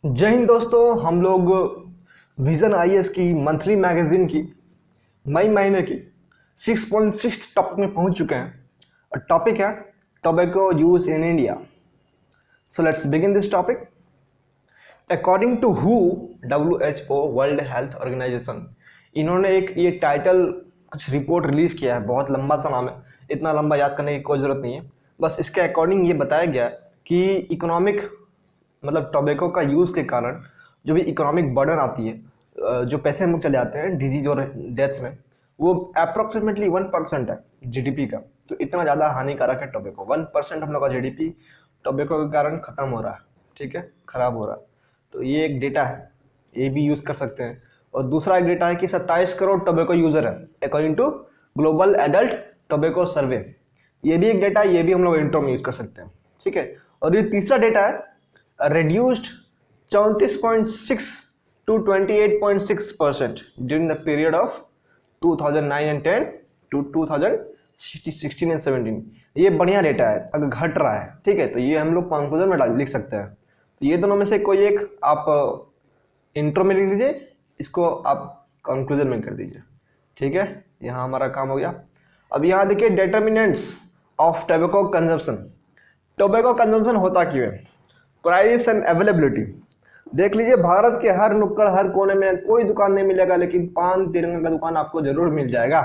जय हिंद दोस्तों। हम लोग विजन आईएएस की मंथली मैगजीन की मई महीने की 6.6 टॉपिक में पहुंच चुके हैं और टॉपिक है tobacco use in India. So let's begin this topic. According to who, WHO world health organisation, इन्होंने एक ये टाइटल कुछ रिपोर्ट रिलीज किया है। बहुत लंबा सा नाम है, इतना लंबा याद करने की कोई ज़रूरत नहीं है। बस इसके अकॉर्डिंग ये बताया गया है कि इकोनॉमिक मतलब टोबैको का यूज़ के कारण जो भी इकोनॉमिक बर्डन आती है, जो पैसे हम लोग चले जाते हैं डिजीज और डेथ्स में, वो अप्रोक्सीमेटली 1% है जीडीपी का। तो इतना ज़्यादा हानिकारक है टोबैको। 1% हम लोग का जीडीपी टोबैको के कारण ख़त्म हो रहा है, ठीक है, ख़राब हो रहा है। तो ये एक डेटा है, ये भी यूज़ कर सकते हैं। और दूसरा एक डेटा है कि 27 करोड़ टोबैको यूज़र है according to global adult tobacco survey. ये भी एक डेटा है, ये भी हम लोग इंट्रो में यूज़ कर सकते हैं, ठीक है। और ये तीसरा डेटा है reduced 34.6 to 28.6% during the period of 2009 and 10 to 2016 and 17। ये बढ़िया डेटा है, अगर घट रहा है, ठीक है, तो ये हम लोग कंक्लूजन में लिख सकते हैं। तो ये दोनों में से कोई एक आप इंट्रो में लिख लीजिए, इसको आप कंक्लूजन में कर दीजिए, ठीक है। यहाँ हमारा काम हो गया। अब यहाँ देखिए determinants of tobacco consumption. Tobacco consumption होता क्यों है? Price and availability. देख लीजिए, भारत के हर नुक्कड़ हर कोने में कोई दुकान नहीं मिलेगा, लेकिन पान तिरंगा का दुकान आपको जरूर मिल जाएगा,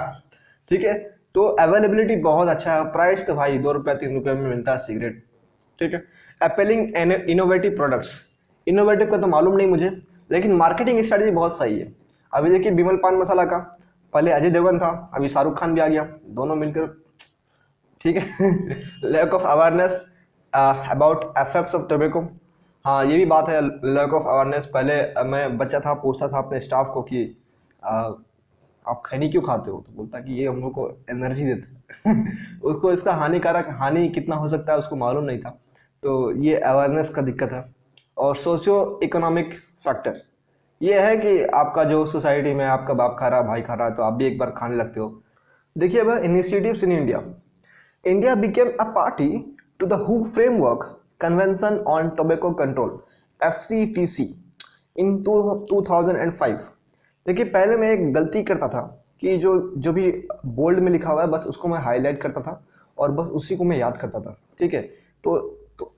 ठीक है। तो अवेलेबिलिटी बहुत अच्छा है। प्राइस तो भाई 2 रुपये 3 रुपये में मिलता है सिगरेट, ठीक है। Appealing innovative products. इनोवेटिव का तो मालूम नहीं मुझे, लेकिन मार्केटिंग स्ट्रेटजी बहुत सही है। अभी देखिए बिमल पान मसाला का पहले अजय देवगन था, अभी शाहरुख खान भी आ गया, दोनों मिलकर, ठीक है। Lack of awareness about effects of tobacco. हाँ, ये भी बात है, लैक ऑफ अवेयरनेस। पहले मैं बच्चा था, पूछता था अपने स्टाफ को कि आप खैनी क्यों खाते हो, तो बोलता कि ये हम लोग को एनर्जी देता है। उसको इसका हानि कितना हो सकता है उसको मालूम नहीं था। तो ये अवेयरनेस का दिक्कत है। और सोशियो इकोनॉमिक फैक्टर ये है कि आपका जो सोसाइटी में आपका बाप खा रहा है, भाई खा रहा है, तो आप भी एक बार खाने लगते हो। देखिए अब initiatives in India. India became a party to the WHO Framework Convention on Tobacco Control (FCTC) in 2005। देखिए पहले मैं एक गलती करता था कि जो जो भी बोल्ड में लिखा हुआ है बस उसको मैं हाईलाइट करता था और बस उसी को मैं याद करता था, ठीक है।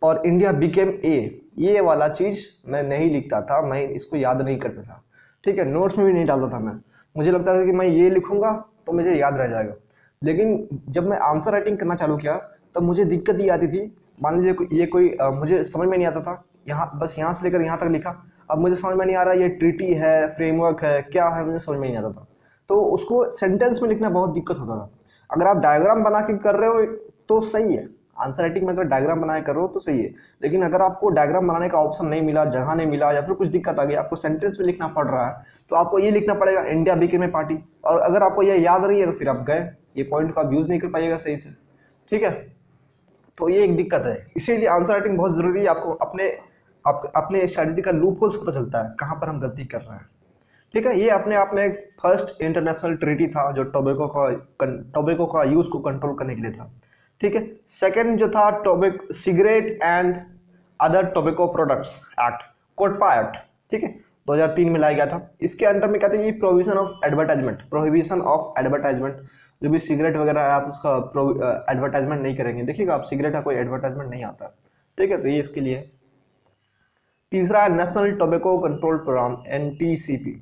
और इंडिया बिकेम ए, ये वाला चीज़ मैं नहीं लिखता था, मैं इसको याद नहीं करता था, ठीक है। नोट्स में भी नहीं डालता था मैं। मुझे लगता था कि मैं ये लिखूंगा तो मुझे याद रह जाएगा। लेकिन जब मैं आंसर राइटिंग करना चालू किया तब मुझे दिक्कत ये आती थी। मान लीजिए ये कोई मुझे समझ में नहीं आता था, यहाँ बस यहाँ से लेकर यहाँ तक लिखा, अब मुझे समझ में नहीं आ रहा ये ट्रीटी है, फ्रेमवर्क है, क्या है, मुझे समझ में नहीं आता था। तो उसको सेंटेंस में लिखना बहुत दिक्कत होता था। अगर आप डायग्राम बना के कर रहे हो तो सही है, आंसर राइटिंग में अगर डायग्राम बना के कर रहे हो तो सही है। लेकिन अगर आपको डायग्राम बनाने का ऑप्शन नहीं मिला, जगह नहीं मिला, या फिर कुछ दिक्कत आ गई, आपको सेंटेंस में लिखना पड़ रहा है, तो आपको ये लिखना पड़ेगा इंडिया बिकेम ए पार्टी। और अगर आपको ये याद नहीं है तो फिर आप गए, ये पॉइंट को आप यूज नहीं कर पाइएगा सही से, ठीक है। तो ये एक दिक्कत है, इसीलिए आंसर राइटिंग बहुत जरूरी है। आपको अपने स्ट्रेटजी का लूप होल्स पता चलता है कहाँ पर हम गलती कर रहे हैं, ठीक है। ये अपने आप में एक फर्स्ट इंटरनेशनल ट्रीटी था जो टोबैको का यूज को कंट्रोल करने के लिए था, ठीक है। सेकंड जो था tobacco cigarette and other tobacco products act, COTPA act, ठीक है, 2003 में लाया गया था। इसके अंदर में कहते हैं कि प्रोविजन ऑफ एडवर्टाइजमेंट, जो भी सिगरेट वगैरह है आप उसका एडवर्टाइजमेंट नहीं करेंगे। देखिएगा आप सिगरेट का कोई एडवर्टाइजमेंट नहीं आता, ठीक है। तो ये इसके लिए। तीसरा है national tobacco control programme NTCP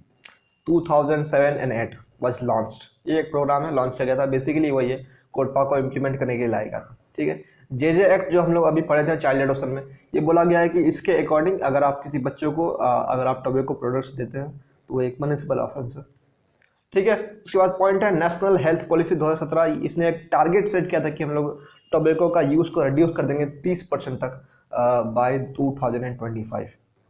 2007 and 8 was launched। ये एक प्रोग्राम है, लॉन्च किया गया था। बेसिकली वही है, कोटपा को इम्प्लीमेंट करने के लिए लाया गया था, ठीक है। JJ एक्ट जो हम लोग अभी पढ़े थे चाइल्ड एडॉप्शन में, ये बोला गया है कि इसके अकॉर्डिंग अगर आप किसी बच्चों को अगर आप टोबैको प्रोडक्ट्स देते हैं तो वो एक म्युनिसिपल ऑफेंस है, ठीक है। उसके बाद पॉइंट है नेशनल हेल्थ पॉलिसी 2017। इसने एक टारगेट सेट किया था कि हम लोग टोबैको का यूज़ को रिड्यूस कर देंगे 30% तक बाय 2025,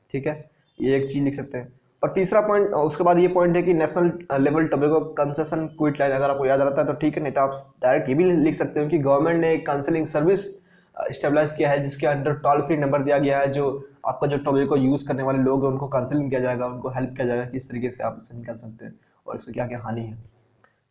ठीक है। ये एक चीज़ लिख सकते हैं। और तीसरा पॉइंट, उसके बाद ये पॉइंट है कि national level tobacco concession quit line, अगर आपको याद रहता है तो ठीक है, नहीं तो आप डायरेक्ट ये भी लिख सकते हो कि गवर्नमेंट ने एक काउंसलिंग सर्विस स्टेबलाइज किया है जिसके अंडर टोल फ्री नंबर दिया गया है, जो आपका जो टोबैको यूज़ करने वाले लोग हैं उनको काउंसलिंग किया जाएगा, उनको हेल्प किया जाएगा किस तरीके से आप इससे निकल सकते हैं और इससे क्या क्या हानि है,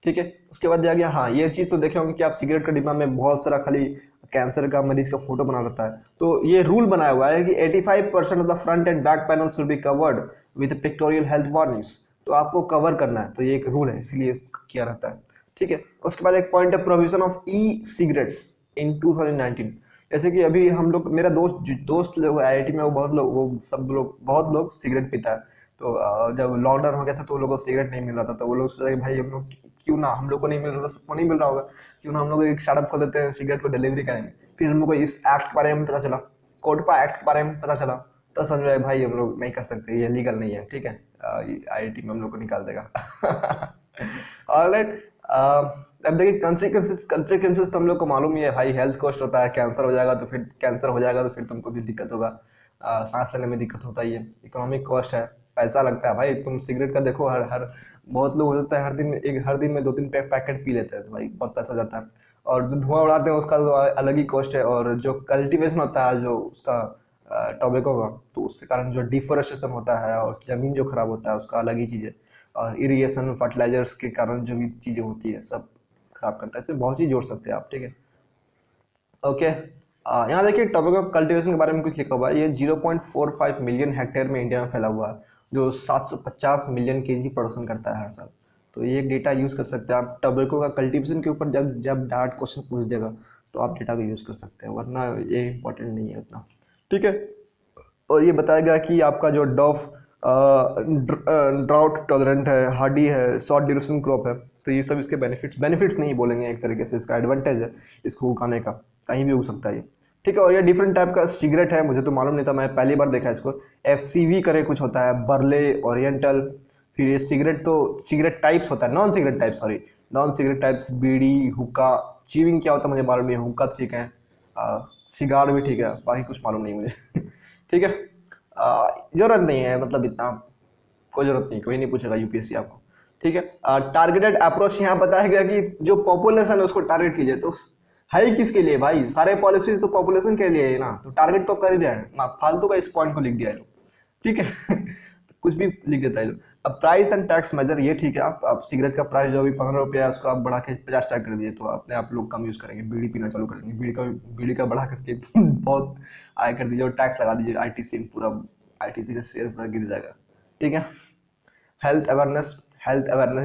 ठीक है। उसके बाद दिया गया, हाँ ये चीज़ तो देखे होंगे कि आप सिगरेट का डिब्बा में बहुत सारा खाली कैंसर का मरीज का फोटो बना रहता है। तो ये रूल बनाया हुआ है कि 85% of the front end back panel should be covered with pictorial health warnings. तो आपको कवर करना है, तो ये एक रूल है, इसलिए किया रहता है। ठीक है। उसके बाद एक पॉइंट है प्रोविजन ऑफ ई सिगरेट्स इन 2019। जैसे कि अभी हम लोग, मेरा दोस्त लोग IIT में, वो बहुत लोग सिगरेट पीता है। तो जब लॉकडाउन हो गया था तो वो लोगों को सिगरेट नहीं मिल रहा था, तो वो लोग सोचा कि भाई हम लोग क्यों ना, हम लोग को नहीं मिल रहा, सबको नहीं मिल रहा होगा, क्यों ना हम लोग एक स्टार्टअप खोल देते हैं, सिगरेट को डिलीवरी करेंगे। फिर हम लोग को इस एक्ट के बारे में पता चला, कोटपा एक्ट के बारे में पता चला, तो समझ में भाई हम लोग नहीं कर सकते, ये लीगल नहीं है। ठीक है, IIT में हम लोग को निकाल देगा। ऑलराइट। अब देखिए कंसिक्वेंसेस तो हम लोग को मालूम ही है भाई, हेल्थ कॉस्ट होता है, कैंसर हो जाएगा तो फिर तुमको भी दिक्कत होगा, सांस लेने में दिक्कत होता ही है, इकोनॉमिक कॉस्ट है, पैसा लगता है भाई। तुम सिगरेट का देखो, हर बहुत लोग होता है हर दिन में 2-3 पैकेट पी लेते हैं, तो भाई बहुत पैसा जाता है। और जो धुआं उड़ाते हैं उसका तो अलग ही कॉस्ट है, और जो कल्टीवेशन होता है जो उसका टोबैको का, तो उसके कारण जो डिफोरेस्टेशन होता है और ज़मीन जो खराब होता है उसका अलग ही चीज़ है। और इरीगेशन फर्टिलाइजर्स के कारण जो भी चीज़ें होती है सब खराब करता है, इससे बहुत चीज़ जोड़ सकते हैं आप। ठीक है, ओके। यहाँ देखिए टोबैको कल्टीवेशन के बारे में कुछ लिखा हुआ है। ये 0.45 मिलियन हेक्टेयर में इंडिया में फैला हुआ है, जो 750 मिलियन केजी प्रोडक्शन करता है हर साल। तो ये डेटा यूज़ कर सकते हैं आप टोबैको का कल्टीवेशन के ऊपर। जब डायरेक्ट क्वेश्चन पूछ देगा तो आप डेटा को यूज़ कर सकते हैं, वरना ये इंपॉर्टेंट नहीं है उतना। ठीक है। और ये बताया गया कि आपका जो डॉफ ड्राउट टॉलरेंट है, हार्डी है, शॉर्ट ड्यूरेशन क्रॉप है। तो ये सब इसके बेनिफिट्स नहीं बोलेंगे, एक तरीके से इसका एडवांटेज है इसको उगाने का, कहीं भी उग सकता है ये। ठीक है। और ये डिफरेंट टाइप का सिगरेट है, मुझे तो मालूम नहीं था, मैं पहली बार देखा इसको। FCV करे कुछ होता है, बर्ले, ओरिएंटल। फिर ये सिगरेट टाइप्स होता है, नॉन सिगरेट टाइप्स, बीड़ी, हुक्का, चीविंग क्या होता है मुझे मालूम नहीं है, हुक्का ठीक है, सिगार भी ठीक है, बाकी कुछ मालूम नहीं मुझे। ठीक है। जरूरत नहीं है, मतलब इतना कोई जरूरत नहीं, कोई नहीं पूछेगा UPSC आपको। ठीक है। टारगेटेड अप्रोच यहाँ बताया गया कि जो पॉपुलेशन है उसको टारगेट कीजिए। तो है ही किसके लिए भाई, सारे पॉलिसीज तो पॉपुलेशन के लिए है ना, तो टारगेट तो कर ही रहे हैं ना, फालतू का इस पॉइंट को लिख दिया है लोग। ठीक है। कुछ भी लिख देता है लोग। अब प्राइस एंड टैक्स मेजर, ये ठीक है, आप सिगरेट का प्राइस जो अभी 15 रुपया है उसको आप बढ़ा के 50 टैक्स कर दिए, तो अपने आप लोग कम यूज़ करेंगे, बीड़ी पीना चालू कर देंगे, बीड़ी का बढ़ा करके बहुत आय कर दीजिए और टैक्स लगा दीजिए, ITC पूरा, ITC का शेयर पूरा गिर जाएगा। ठीक है। हेल्थ अवेयरनेस,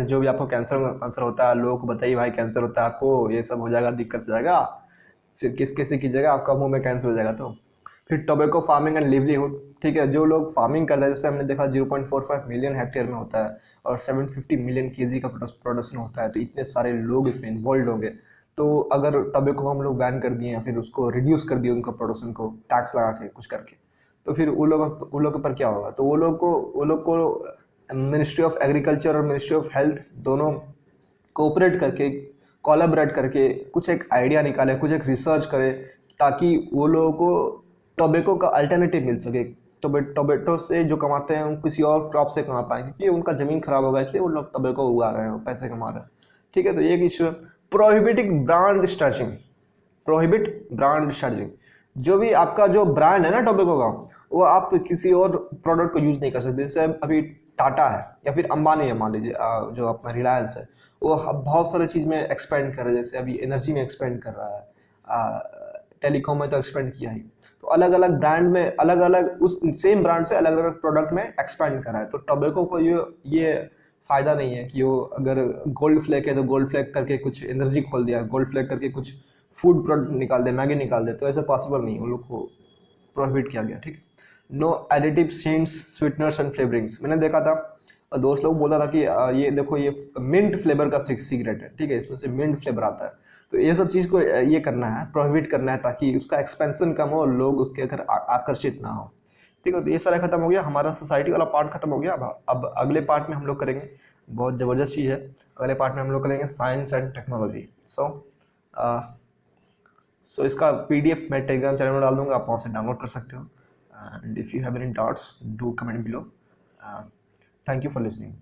जो भी आपको कैंसर होता है लोगों को बताइए भाई, कैंसर होता है आपको, ये सब हो जाएगा, दिक्कत हो जाएगा, फिर किस कीजिएगा, आपका मुंह में कैंसर हो जाएगा। तो फिर टोबैको फार्मिंग एंड लिवलीहुड। ठीक है, जो लोग फार्मिंग करते हैं, जैसे हमने देखा 0.45 मिलियन हेक्टेयर में होता है और 750 मिलियन केजी का प्रोडक्शन होता है, तो इतने सारे लोग इसमें इन्वॉल्व होंगे। तो अगर टोबैको को हम लोग बैन कर दिए या फिर उसको रिड्यूस कर दिए, उनका प्रोडक्शन को टैक्स लगा के कुछ करके, तो फिर वो लोग के पर क्या होगा, तो वो लोग को मिनिस्ट्री ऑफ एग्रीकल्चर और मिनिस्ट्री ऑफ हेल्थ दोनों कोऑपरेट करके, कोलैबोरेट करके कुछ एक आइडिया निकाले, कुछ एक रिसर्च करें, ताकि वो लोगों को टोबैको का अल्टरनेटिव मिल सके। टोबैको से जो कमाते हैं वो किसी और क्रॉप से कमा पाएंगे, क्योंकि उनका ज़मीन खराब होगा, इसलिए वो लोग टोबैको उगा रहे हैं, पैसे कमा रहे हैं। ठीक है। तो ये एक इशू है। प्रोहिबिट ब्रांड स्टार्चिंग, जो भी आपका जो ब्रांड है ना टोबैको का, वो आप किसी और प्रोडक्ट को यूज़ नहीं कर सकते। जैसे अभी टाटा है या फिर अंबानी है, मान लीजिए, जो अपना रिलायंस है, वो बहुत सारे चीज़ में एक्सपेंड कर रहा है, जैसे अभी एनर्जी में एक्सपेंड कर रहा है, टेलीकॉम में तो एक्सपेंड किया ही। तो अलग अलग ब्रांड में अलग अलग, उस सेम ब्रांड से अलग अलग प्रोडक्ट में एक्सपेंड कर रहा है। तो टोबैको को ये फ़ायदा नहीं है कि वो अगर गोल्ड फ्लैग है तो गोल्ड फ्लैग करके कुछ एनर्जी खोल दिया, गोल्ड फ्लैग करके कुछ फूड प्रोडक्ट निकाल दे, मैगी निकाल दे, तो ऐसा पॉसिबल नहीं है, उन लोग को प्रोहिबिट किया गया। ठीक। No additive scents, sweeteners and flavourings. मैंने देखा था, दोस्त लोग बोला था कि ये देखो ये मिंट फ्लेवर का सिगरेट है, ठीक है, इसमें से मिंट फ्लेवर आता है। तो ये सब चीज़ को ये करना है, प्रोहिबिट करना है, ताकि उसका एक्सपेंशन कम हो और लोग उसके अगर आकर्षित ना हो। ठीक है। तो ये सारा खत्म हो गया, हमारा सोसाइटी वाला पार्ट खत्म हो गया। अब अगले पार्ट में हम लोग करेंगे, बहुत ज़बरदस्त चीज़ है, अगले पार्ट में हम लोग करेंगे साइंस एंड टेक्नोलॉजी। सो इसका PDF मैं टेलीग्राम चैनल में डाल दूंगा, आप वहाँ से डाउनलोड कर सकते हो। And if you have any doubts do comment below. Thank you for listening.